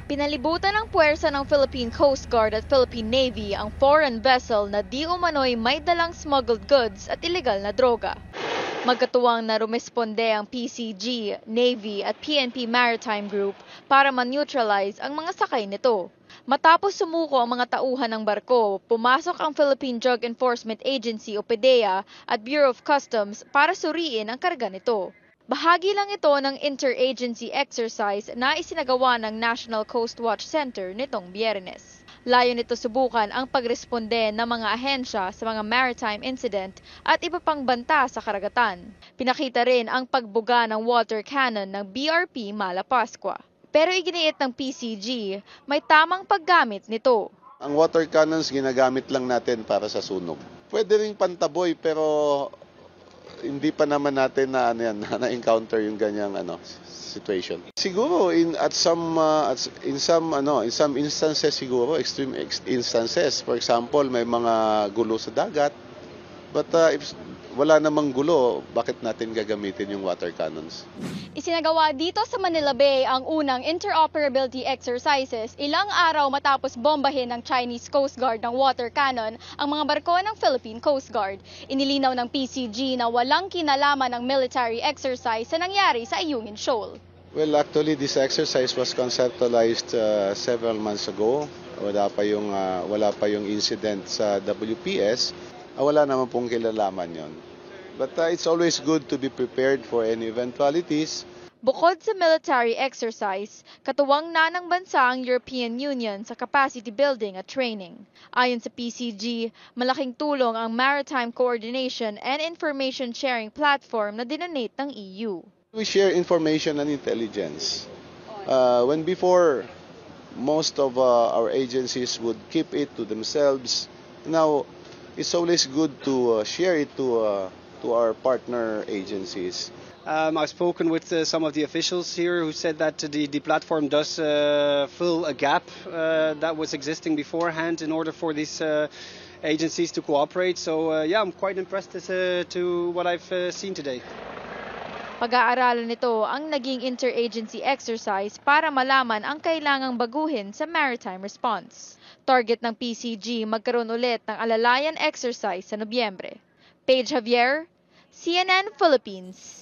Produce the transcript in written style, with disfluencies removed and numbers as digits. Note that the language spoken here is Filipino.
Pinalibutan ng puwersa ng Philippine Coast Guard at Philippine Navy ang foreign vessel na di umano'y may dalang smuggled goods at illegal na droga. Magkatuwang na rumesponde ang PCG, Navy at PNP Maritime Group para ma-neutralize ang mga sakay nito. Matapos sumuko ang mga tauhan ng barko, pumasok ang Philippine Drug Enforcement Agency o PDEA at Bureau of Customs para suriin ang karga nito. Bahagi lang ito ng interagency exercise na isinagawa ng National Coast Watch Center nitong Biyernes. Layo nito subukan ang pagresponde ng mga ahensya sa mga maritime incident at iba pang banta sa karagatan. Pinakita rin ang pagbuga ng water cannon ng BRP Mala Pascua. Pero iginiit ng PCG, may tamang paggamit nito. Ang water cannons ginagamit lang natin para sa sunog. Pwede ring pantaboy pero hindi pa naman natin na-encounter yung ganyang situation. Siguro in some instances siguro extreme instances. For example, may mga gulo sa dagat. But if wala namang gulo, bakit natin gagamitin yung water cannons? Isinagawa dito sa Manila Bay ang unang interoperability exercises ilang araw matapos bombahin ng Chinese Coast Guard ng water cannon ang mga barko ng Philippine Coast Guard. Inilinaw ng PCG na walang kinalaman ng military exercise sa nangyari sa Ayungin Shoal. Well, actually, this exercise was conceptualized several months ago. Wala pa yung incident sa WPS. Wala naman pong kilalaman yon. But it's always good to be prepared for any eventualities. Bukod sa military exercise, katuwang na ng bansa ang European Union sa capacity building at training. Ayon sa PCG, malaking tulong ang Maritime Coordination and Information Sharing Platform na dinonate ng EU. We share information and intelligence. When before, most of our agencies would keep it to themselves. Now, it's always good to share it to our partner agencies. I've spoken with some of the officials here who said that the platform does fill a gap that was existing beforehand in order for these agencies to cooperate. So I'm quite impressed to what I've seen today. Pag-aaralan nito ang naging interagency exercise para malaman ang kailangang baguhin sa maritime response. Target ng PCG magkaroon ulit ng alalayan exercise sa Nobyembre. Paige Javier, CNN Philippines.